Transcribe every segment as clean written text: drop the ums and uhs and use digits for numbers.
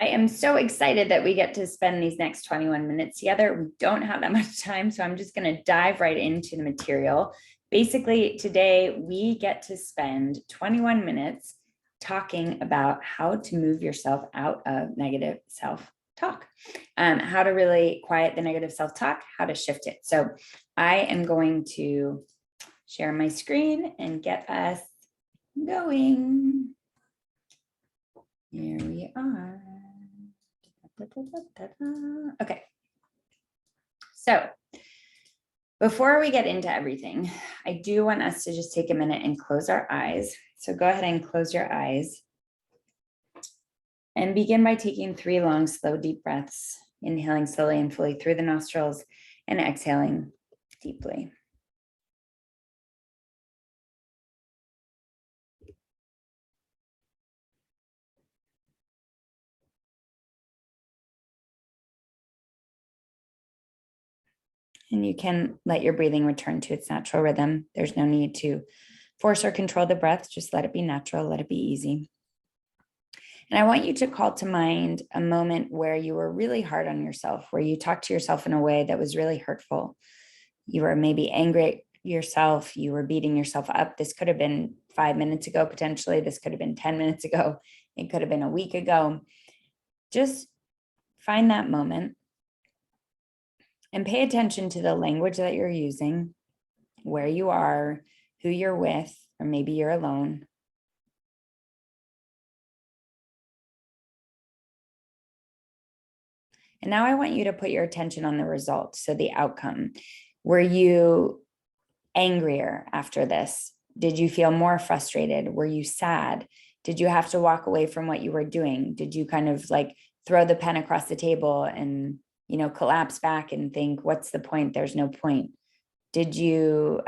I am so excited that we get to spend these next 21 minutes together. We don't have that much time, so I'm just going to dive right into the material. Basically, today we get to spend 21 minutes talking about how to move yourself out of negative self-talk, how to really quiet the negative self-talk, how to shift it. So I am going to share my screen and get us going. Here we are. Okay. So before we get into everything, I do want us to just take a minute and close our eyes. So go ahead and close your eyes and begin by taking 3 long, slow, deep breaths, inhaling slowly and fully through the nostrils and exhaling deeply. And you can let your breathing return to its natural rhythm. There's no need to force or control the breath. Just let it be natural, let it be easy. And I want you to call to mind a moment where you were really hard on yourself, where you talked to yourself in a way that was really hurtful. You were maybe angry at yourself. You were beating yourself up. This could have been 5 minutes ago, potentially. This could have been 10 minutes ago. It could have been a week ago. Just find that moment and pay attention to the language that you're using, where you are, who you're with, or maybe you're alone. And now I want you to put your attention on the result, so the outcome. Were you angrier after this? Did you feel more frustrated? Were you sad? Did you have to walk away from what you were doing? Did you kind of like throw the pen across the table and collapse back and think, what's the point? There's no point. Did you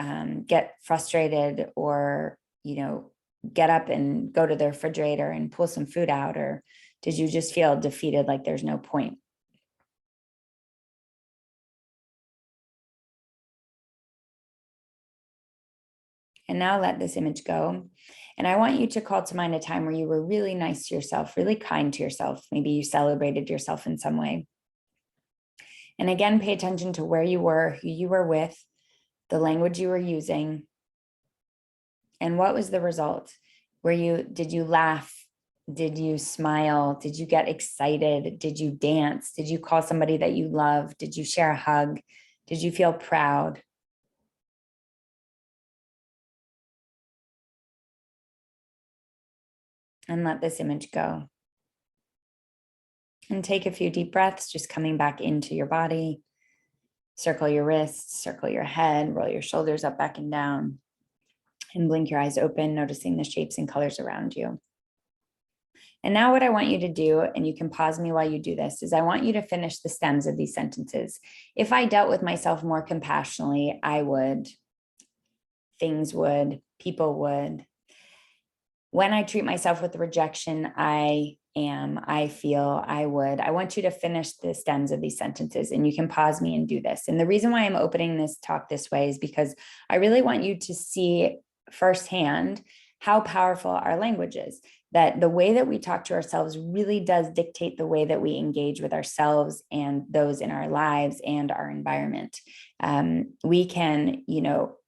get frustrated or, get up and go to the refrigerator and pull some food out? Or did you just feel defeated, like there's no point? And now let this image go. And I want you to call to mind a time where you were really nice to yourself, really kind to yourself. Maybe you celebrated yourself in some way. And again, pay attention to where you were, who you were with, the language you were using, and what was the result? Did you laugh? Did you smile? Did you get excited? Did you dance? Did you call somebody that you love? Did you share a hug? Did you feel proud? And let this image go. And take a few deep breaths, just coming back into your body. Circle your wrists, circle your head, roll your shoulders up, back and down, and blink your eyes open, noticing the shapes and colors around you. And now what I want you to do, and you can pause me while you do this, is I want you to finish the stems of these sentences. If I dealt with myself more compassionately, I would, things would, people would. When I treat myself with rejection, I feel, I would. I want you to finish the stems of these sentences, and you can pause me and do this. And the reason why I'm opening this talk this way is because I really want you to see firsthand how powerful our language is, that the way that we talk to ourselves really does dictate the way that we engage with ourselves and those in our lives and our environment. We can,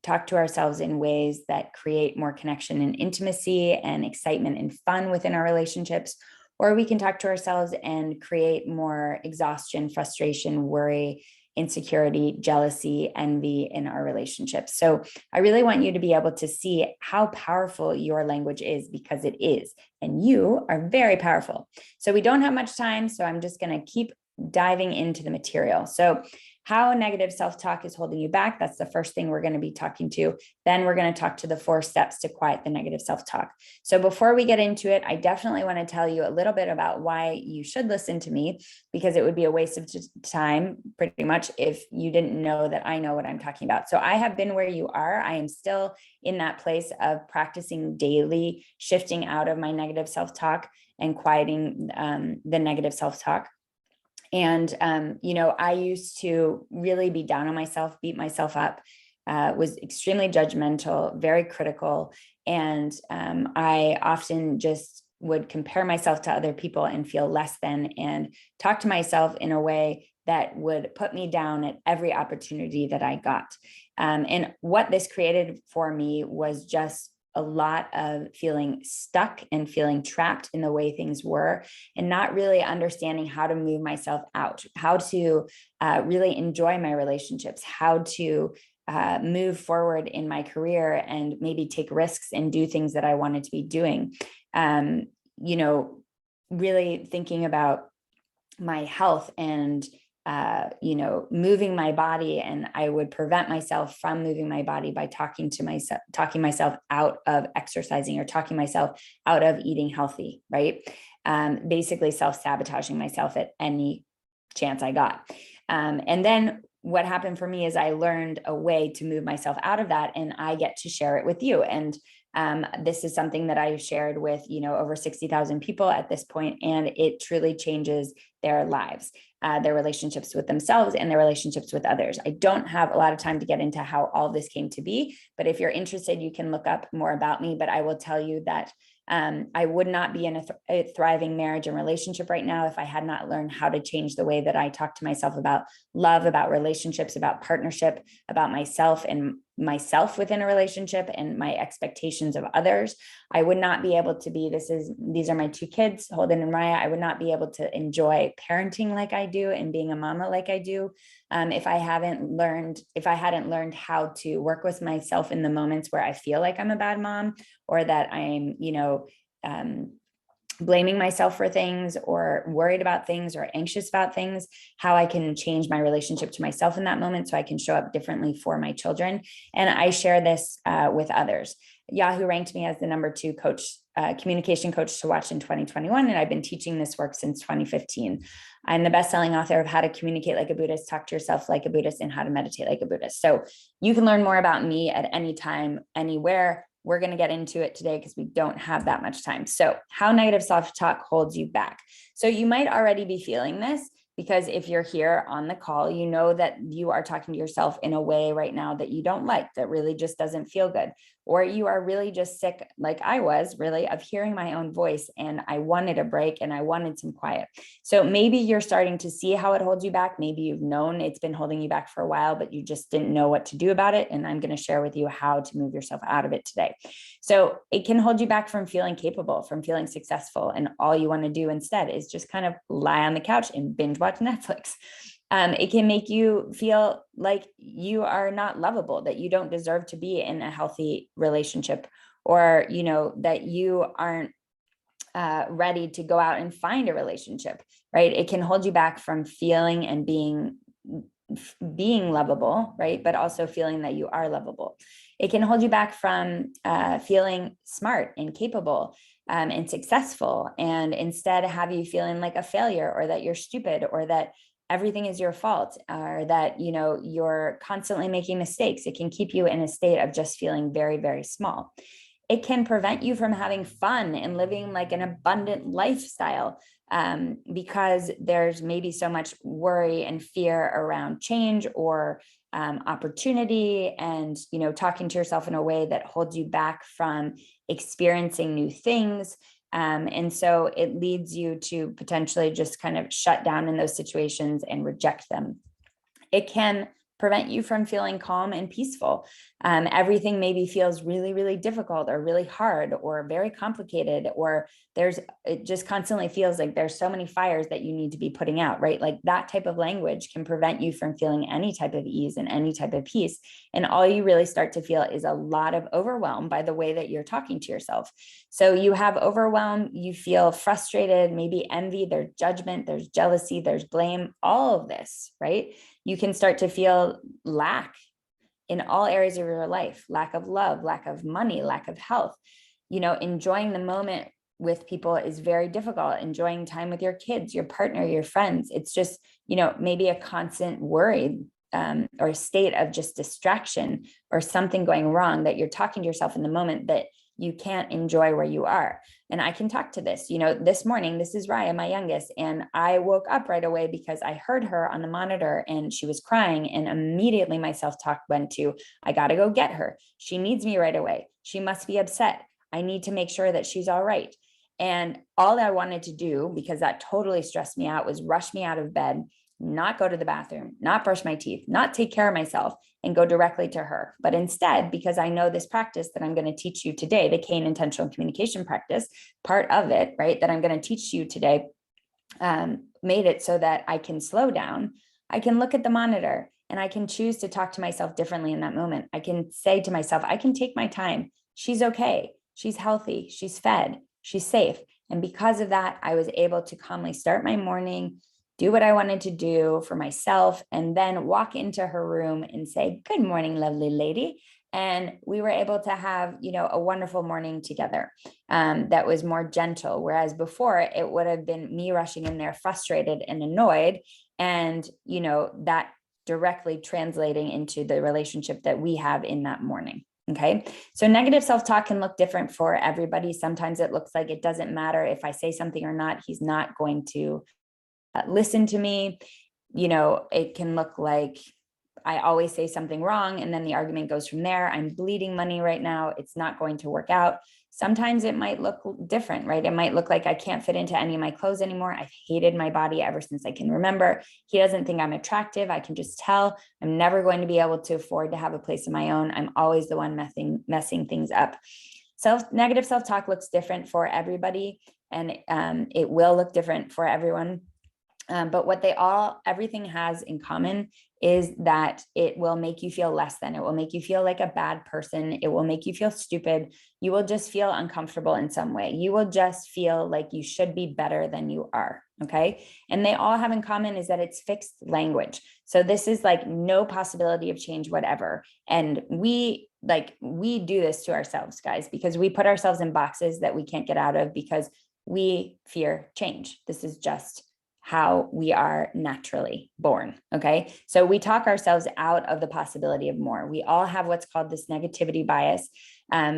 talk to ourselves in ways that create more connection and intimacy and excitement and fun within our relationships, or we can talk to ourselves and create more exhaustion, frustration, worry, insecurity, jealousy, envy in our relationships. So I really want you to be able to see how powerful your language is, because it is, and you are very powerful. So we don't have much time, so I'm just going to keep diving into the material. So how negative self-talk is holding you back. That's the first thing we're going to be talking to. Then we're going to talk to the 4 steps to quiet the negative self-talk. So before we get into it, I definitely want to tell you a little bit about why you should listen to me, because it would be a waste of time pretty much if you didn't know that I know what I'm talking about. So I have been where you are. I am still in that place of practicing daily, shifting out of my negative self-talk and quieting the negative self-talk. And, I used to really be down on myself, beat myself up, was extremely judgmental, very critical. And I often just would compare myself to other people and feel less than, and talk to myself in a way that would put me down at every opportunity that I got. And what this created for me was just a lot of feeling stuck and feeling trapped in the way things were, and not really understanding how to move myself out, how to really enjoy my relationships, how to move forward in my career and maybe take risks and do things that I wanted to be doing. Really thinking about my health and moving my body, and I would prevent myself from moving my body by talking myself out of exercising, or talking myself out of eating healthy, right? Basically self-sabotaging myself at any chance I got. And then what happened for me is I learned a way to move myself out of that, and I get to share it with you. And this is something that I've shared with, over 60,000 people at this point, and it truly changes their lives, their relationships with themselves and their relationships with others. I don't have a lot of time to get into how all this came to be, but if you're interested, you can look up more about me. But I will tell you that I would not be in a thriving marriage and relationship right now if I had not learned how to change the way that I talk to myself about love, about relationships, about partnership, about myself and myself within a relationship, and my expectations of others. I would not be able to be, these are my two kids, Holden and Raya. I would not be able to enjoy parenting like I do and being a mama like I do if I hadn't learned how to work with myself in the moments where I feel like I'm a bad mom, or that I'm, blaming myself for things, or worried about things, or anxious about things, how I can change my relationship to myself in that moment so I can show up differently for my children. And I share this with others. Yahoo ranked me as the #2 coach, communication coach to watch in 2021. And I've been teaching this work since 2015. I'm the best-selling author of How to Communicate Like a Buddhist, Talk to Yourself Like a Buddhist, and How to Meditate Like a Buddhist. So you can learn more about me at any time, anywhere. We're going to get into it today because we don't have that much time. So how negative self-talk holds you back. So you might already be feeling this, because if you're here on the call, you know that you are talking to yourself in a way right now that you don't like, that really just doesn't feel good. Or you are really just sick, like I was really, of hearing my own voice, and I wanted a break and I wanted some quiet. So maybe you're starting to see how it holds you back. Maybe you've known it's been holding you back for a while, but you just didn't know what to do about it. And I'm going to share with you how to move yourself out of it today. So it can hold you back from feeling capable, from feeling successful. And all you want to do instead is just kind of lie on the couch and binge watch Netflix. It can make you feel like you are not lovable, that you don't deserve to be in a healthy relationship, or, that you aren't ready to go out and find a relationship, right? It can hold you back from feeling and being lovable, right? But also feeling that you are lovable. It can hold you back from feeling smart and capable and successful, and instead have you feeling like a failure, or that you're stupid, or that everything is your fault, or that, you're constantly making mistakes. It can keep you in a state of just feeling very, very small. It can prevent you from having fun and living like an abundant lifestyle, because there's maybe so much worry and fear around change, or opportunity, and, talking to yourself in a way that holds you back from experiencing new things. And so it leads you to potentially just kind of shut down in those situations and reject them. It can prevent you from feeling calm and peaceful. Everything maybe feels really, really difficult, or really hard, or very complicated, or it just constantly feels like there's so many fires that you need to be putting out, right? Like that type of language can prevent you from feeling any type of ease and any type of peace. And all you really start to feel is a lot of overwhelm by the way that you're talking to yourself. So you have overwhelm, you feel frustrated, maybe envy, there's judgment, there's jealousy, there's blame, all of this, right? You can start to feel lack in all areas of your life, lack of love, lack of money, lack of health. Enjoying the moment with people is very difficult. Enjoying time with your kids, your partner, your friends. It's just, maybe a constant worry or a state of just distraction, or something going wrong, that you're talking to yourself in the moment that you can't enjoy where you are. And I can talk to this, this morning, this is Raya, my youngest, and I woke up right away because I heard her on the monitor and she was crying, and immediately my self-talk went to, I got to go get her. She needs me right away. She must be upset. I need to make sure that she's all right. And all I wanted to do, because that totally stressed me out, was rush me out of bed, not go to the bathroom, not brush my teeth, not take care of myself, and go directly to her. But instead, because I know this practice that I'm going to teach you today, the Kane intentional communication practice, part of it, right, that I'm going to teach you today, made it so that I can slow down. I can look at the monitor and I can choose to talk to myself differently in that moment. I can say to myself, I can take my time. She's okay. She's healthy. She's fed. She's safe. And because of that, I was able to calmly start my morning, do what I wanted to do for myself, and then walk into her room and say, good morning, lovely lady. And we were able to have, a wonderful morning together that was more gentle. Whereas before, it would have been me rushing in there frustrated and annoyed. And, that directly translating into the relationship that we have in that morning. Okay. So negative self-talk can look different for everybody. Sometimes it looks like it doesn't matter if I say something or not, he's not going to listen to me. It can look like I always say something wrong and then the argument goes from there. I'm bleeding money right now. It's not going to work out. Sometimes it might look different, right? It might look like I can't fit into any of my clothes anymore. I've hated my body ever since I can remember. He doesn't think I'm attractive. I can just tell I'm never going to be able to afford to have a place of my own. I'm always the one messing things up. Negative self-talk looks different for everybody, and it will look different for everyone. But what everything has in common is that it will make you feel less than. It will make you feel like a bad person. It will make you feel stupid. You will just feel uncomfortable in some way. You will just feel like you should be better than you are. Okay. And they all have in common is that it's fixed language. So this is like no possibility of change, whatever. And we do this to ourselves, guys, because we put ourselves in boxes that we can't get out of because we fear change. This is just how we are naturally born. Okay. So we talk ourselves out of the possibility of more. We all have what's called this negativity bias.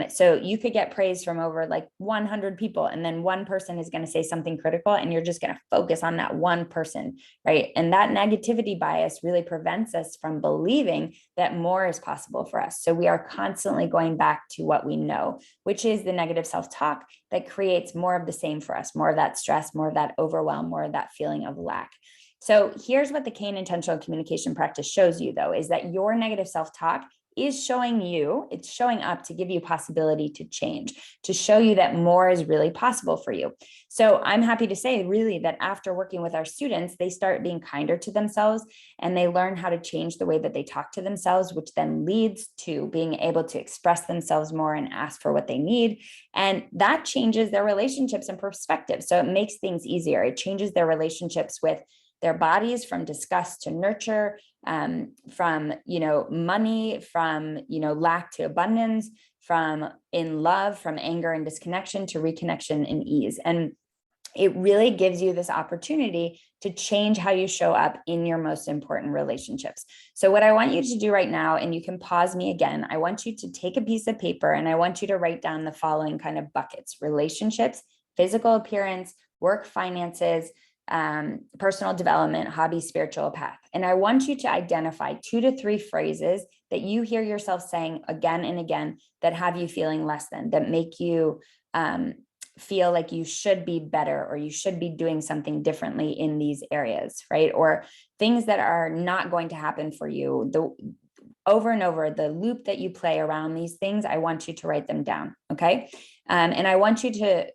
So you could get praise from over like 100 people, and then one person is going to say something critical, and you're just going to focus on that one person, right? And that negativity bias really prevents us from believing that more is possible for us. So we are constantly going back to what we know, which is the negative self-talk that creates more of the same for us, more of that stress, more of that overwhelm, more of that feeling of lack. So here's what the Kane intentional communication practice shows you, though, is that your negative self-talk is it's showing up to give you possibility to change, to show you that more is really possible for you. So I'm happy to say really that after working with our students, they start being kinder to themselves and they learn how to change the way that they talk to themselves, which then leads to being able to express themselves more and ask for what they need. And that changes their relationships and perspective. So it makes things easier. It changes their relationships with their bodies from disgust to nurture, from, money, from, lack to abundance, from in love, from anger and disconnection to reconnection and ease. And it really gives you this opportunity to change how you show up in your most important relationships. So what I want you to do right now, and you can pause me again, I want you to take a piece of paper and I want you to write down the following kind of buckets: relationships, physical appearance, work, finances, personal development, hobby, spiritual path. And I want you to identify 2 to 3 phrases that you hear yourself saying again and again that have you feeling less than, that make you feel like you should be better or you should be doing something differently in these areas, right? Or things that are not going to happen for you. Over and over, the loop that you play around these things, I want you to write them down, okay? And I want you to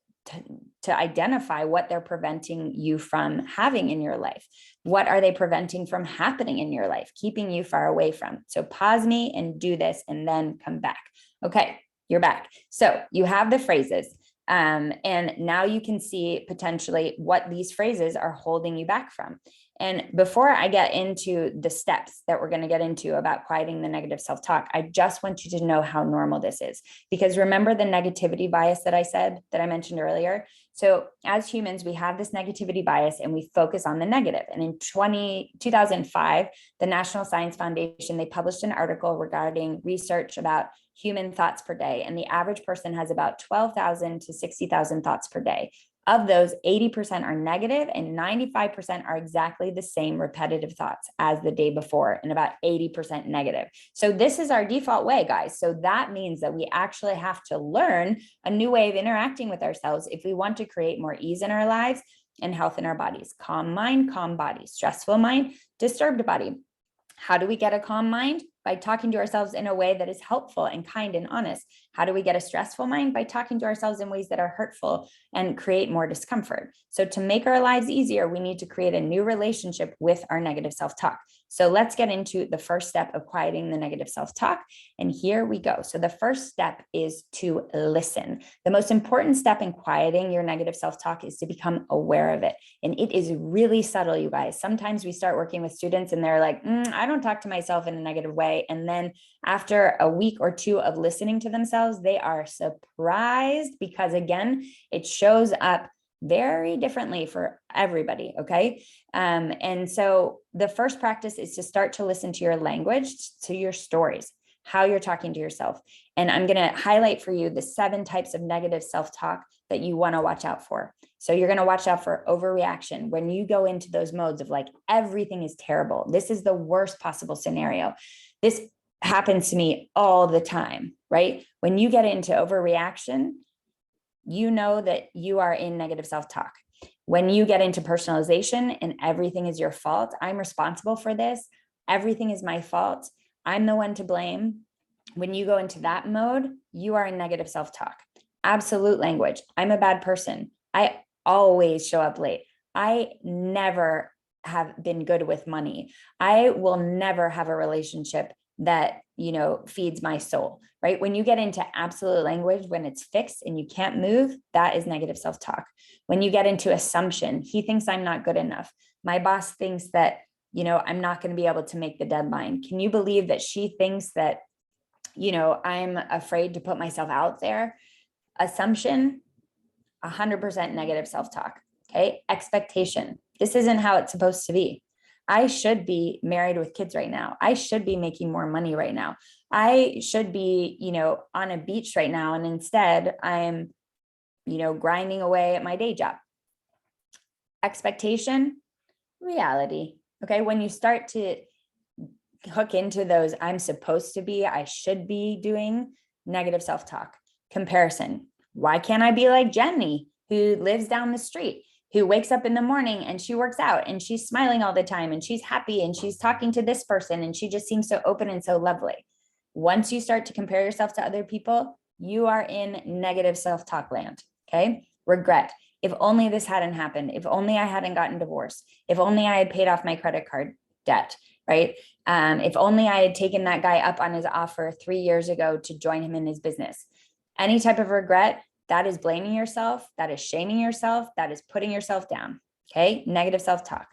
identify what they're preventing you from having in your life. What are they preventing from happening in your life, keeping you far away from? So pause me and do this and then come back. Okay, you're back. So you have the phrases. And now you can see potentially what these phrases are holding you back from. And before I get into the steps that we're going to get into about quieting the negative self-talk, I just want you to know how normal this is. Because remember the negativity bias that I mentioned earlier? So as humans, we have this negativity bias and we focus on the negative. And in 2005, the National Science Foundation, they published an article regarding research about human thoughts per day. And the average person has about 12,000 to 60,000 thoughts per day. Of those, 80% are negative and 95% are exactly the same repetitive thoughts as the day before, and about 80% negative. So this is our default way, guys. So that means that we actually have to learn a new way of interacting with ourselves if we want to create more ease in our lives and health in our bodies. Calm mind, calm body. Stressful mind, disturbed body. How do we get a calm mind? By talking to ourselves in a way that is helpful and kind and honest. How do we get a stressful mind? By talking to ourselves in ways that are hurtful and create more discomfort. So to make our lives easier, we need to create a new relationship with our negative self-talk. So let's get into the first step of quieting the negative self-talk. And here we go. So the first step is to listen. The most important step in quieting your negative self-talk is to become aware of it. And it is really subtle, you guys. Sometimes we start working with students and they're like, I don't talk to myself in a negative way. And then after a week or two of listening to themselves, they are surprised because, again, it shows up very differently for everybody. Okay. And so the first practice is to start to listen to your language, to your stories, how you're talking to yourself. And I'm going to highlight for you the 7 types of negative self-talk that you want to watch out for. So you're going to watch out for overreaction. When you go into those modes of like, everything is terrible, this is the worst possible scenario. This happens to me all the time, right? When you get into overreaction, you know that you are in negative self-talk. When you get into personalization and everything is your fault, I'm responsible for this, everything is my fault, I'm the one to blame. When you go into that mode, you are in negative self-talk. Absolute language. I'm a bad person. I always show up late. I never have been good with money. I will never have a relationship that, feeds my soul, right? When you get into absolute language, when it's fixed and you can't move, that is negative self-talk. When you get into assumption, he thinks I'm not good enough. My boss thinks that, I'm not going to be able to make the deadline. Can you believe that she thinks that, I'm afraid to put myself out there? Assumption, 100% negative self-talk. Okay. Expectation. This isn't how it's supposed to be. I should be married with kids right now. I should be making more money right now. I should be, on a beach right now. And instead I'm, grinding away at my day job. Expectation, reality. Okay. When you start to hook into those, I'm supposed to be, I should be doing, negative self-talk. Comparison. Why can't I be like Jenny, who lives down the street, who wakes up in the morning and she works out and she's smiling all the time and she's happy and she's talking to this person and she just seems so open and so lovely. Once you start to compare yourself to other people, you are in negative self-talk land. Okay. Regret. If only this hadn't happened. If only I hadn't gotten divorced. If only I had paid off my credit card debt, right? If only I had taken that guy up on his offer 3 years ago to join him in his business. Any type of regret, that is blaming yourself, that is shaming yourself, that is putting yourself down. Okay. Negative self-talk.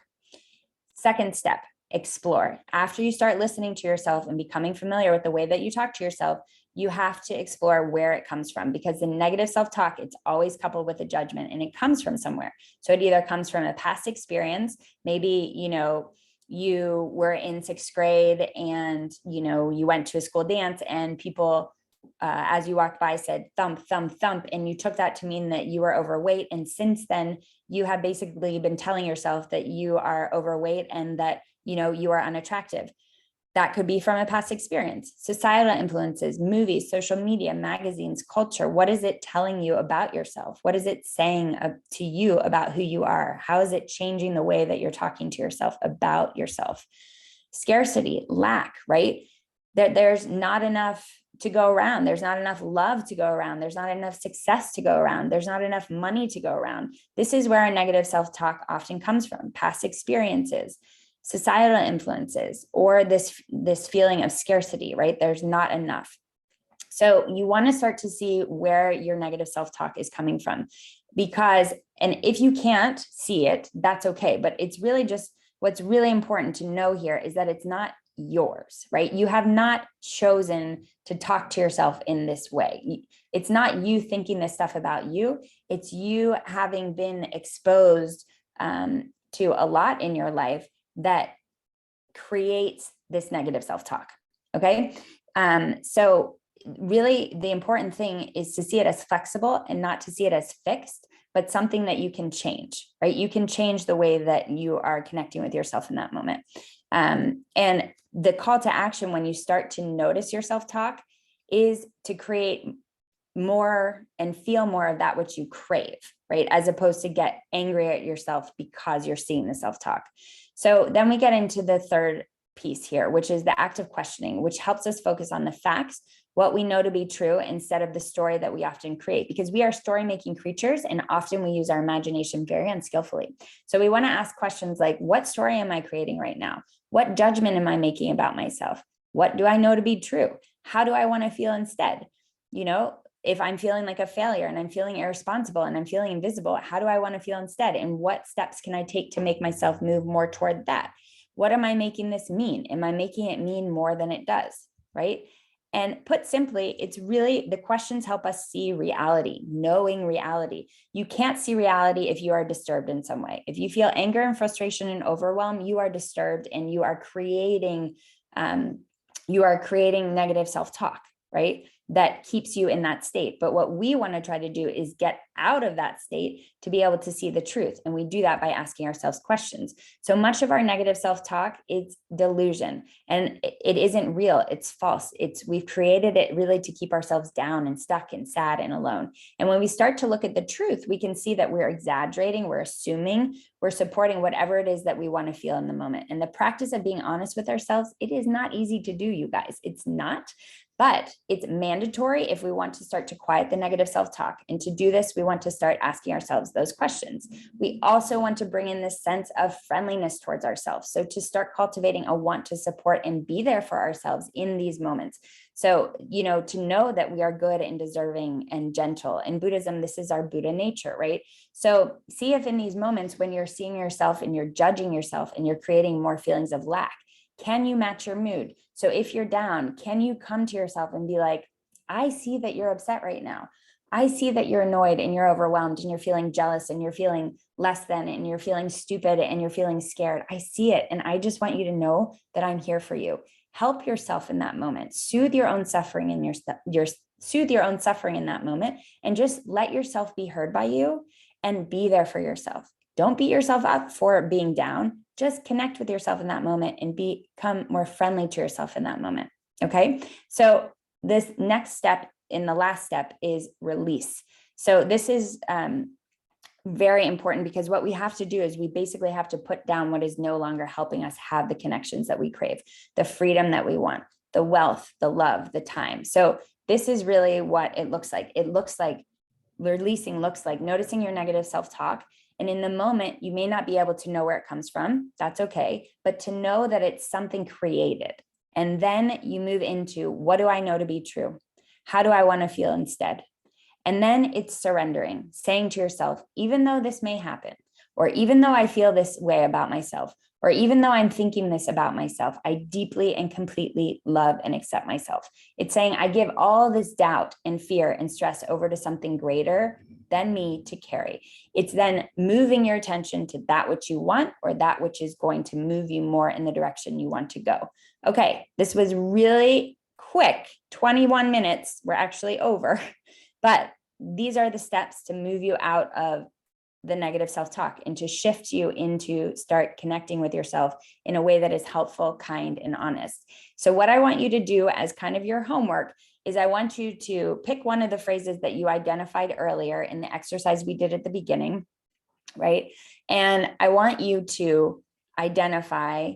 Second step, explore. After you start listening to yourself and becoming familiar with the way that you talk to yourself, you have to explore where it comes from, because the negative self-talk, it's always coupled with a judgment and it comes from somewhere. So it either comes from a past experience. Maybe, you were in 6th grade and, you went to a school dance and people, as you walked by, said thump, thump, thump. And you took that to mean that you were overweight. And since then, you have basically been telling yourself that you are overweight and that, you are unattractive. That could be from a past experience. Societal influences, movies, social media, magazines, culture. What is it telling you about yourself? What is it saying to you about who you are? How is it changing the way that you're talking to yourself about yourself? Scarcity, lack, right? There's not enough to go around. There's not enough love to go around. There's not enough success to go around. There's not enough money to go around. This is where our negative self-talk often comes from: past experiences, societal influences, or this feeling of scarcity, right? There's not enough. So you want to start to see where your negative self-talk is coming from, because, and if you can't see it, that's okay. But it's really just, what's really important to know here is that it's not yours, right? You have not chosen to talk to yourself in this way. It's not you thinking this stuff about you. It's you having been exposed to a lot in your life that creates this negative self-talk. Okay. So really the important thing is to see it as flexible and not to see it as fixed, but something that you can change, right? You can change the way that you are connecting with yourself in that moment. And the call to action when you start to notice your self-talk is to create more and feel more of that which you crave, right? As opposed to get angry at yourself because you're seeing the self-talk. So then we get into the third piece here, which is the act of questioning, which helps us focus on the facts, what we know to be true, instead of the story that we often create, because we are story-making creatures and often we use our imagination very unskillfully. So we want to ask questions like, what story am I creating right now? What judgment am I making about myself? What do I know to be true? How do I want to feel instead? You know, if I'm feeling like a failure and I'm feeling irresponsible and I'm feeling invisible, how do I want to feel instead? And what steps can I take to make myself move more toward that? What am I making this mean? Am I making it mean more than it does? Right? And put simply, it's really, the questions help us see reality, knowing reality. You can't see reality if you are disturbed in some way. If you feel anger and frustration and overwhelm, you are disturbed and you are creating negative self-talk, right? That keeps you in that state. But what we want to try to do is get out of that state to be able to see the truth. And we do that by asking ourselves questions. So much of our negative self-talk is delusion, and it isn't real. It's false. We've created it really to keep ourselves down and stuck and sad and alone. And when we start to look at the truth, we can see that we're exaggerating, we're assuming, we're supporting whatever it is that we want to feel in the moment. And the practice of being honest with ourselves, it is not easy to do, you guys. It's not. But it's mandatory if we want to start to quiet the negative self-talk. And to do this, we want to start asking ourselves those questions. We also want to bring in this sense of friendliness towards ourselves. So to start cultivating a want to support and be there for ourselves in these moments. So, you know, to know that we are good and deserving and gentle. In Buddhism, this is our Buddha nature, right? So see if in these moments when you're seeing yourself and you're judging yourself and you're creating more feelings of lack, can you match your mood? So if you're down, can you come to yourself and be like, I see that you're upset right now. I see that you're annoyed and you're overwhelmed and you're feeling jealous and you're feeling less than and you're feeling stupid and you're feeling scared. I see it. And I just want you to know that I'm here for you. Help yourself in that moment. Soothe your own suffering in soothe your own suffering in that moment, and just let yourself be heard by you and be there for yourself. Don't beat yourself up for being down. Just connect with yourself in that moment and become more friendly to yourself in that moment. Okay. So this next step in the last step is release. So this is very important, because what we have to do is we basically have to put down what is no longer helping us have the connections that we crave, the freedom that we want, the wealth, the love, the time. So this is really what it looks like. It looks like releasing, looks like noticing your negative self-talk. And in the moment, you may not be able to know where it comes from. That's okay. But to know that it's something created. And then you move into, what do I know to be true? How do I want to feel instead? And then it's surrendering, saying to yourself, even though this may happen, or even though I feel this way about myself, or even though I'm thinking this about myself, I deeply and completely love and accept myself. It's saying I give all this doubt and fear and stress over to something greater than me to carry. It's then moving your attention to that which you want, or that which is going to move you more in the direction you want to go. Okay, this was really quick, 21 minutes. We're actually over, but these are the steps to move you out of the negative self-talk and to shift you into start connecting with yourself in a way that is helpful, kind, and honest. So what I want you to do as kind of your homework is I want you to pick one of the phrases that you identified earlier in the exercise we did at the beginning, right? And I want you to identify,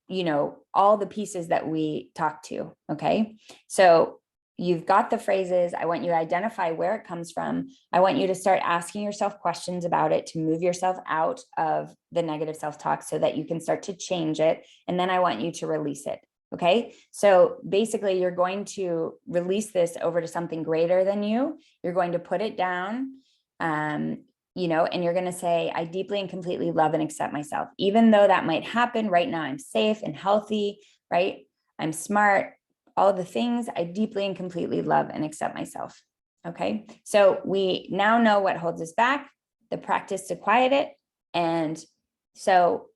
you know, all the pieces that we talked to, okay? So you've got the phrases. I want you to identify where it comes from. I want you to start asking yourself questions about it to move yourself out of the negative self-talk so that you can start to change it. And then I want you to release it. Okay. So basically you're going to release this over to something greater than you. You're going to put it down, you know, and you're going to say, I deeply and completely love and accept myself. Even though that might happen right now, I'm safe and healthy, right? I'm smart. All the things, I deeply and completely love and accept myself. Okay. So we now know what holds us back, the practice to quiet it. And so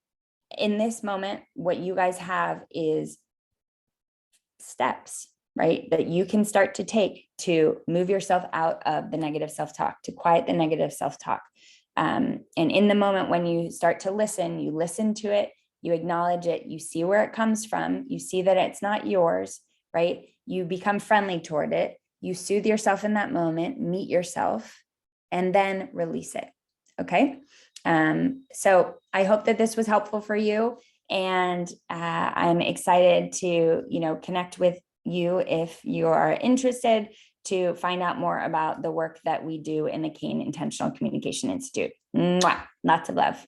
in this moment, what you guys have is steps. right? That you can start to take to move yourself out of the negative self-talk, to quiet the negative self-talk. And in the moment when you start to listen, you listen to it, you acknowledge it, you see where it comes from, you see that it's not yours, right? You become friendly toward it, you soothe yourself in that moment, meet yourself, and then release it. Okay. So I hope that this was helpful for you. And I'm excited to, connect with you if you are interested to find out more about the work that we do in the Kane Intentional Communication Institute. Mwah! Lots of love.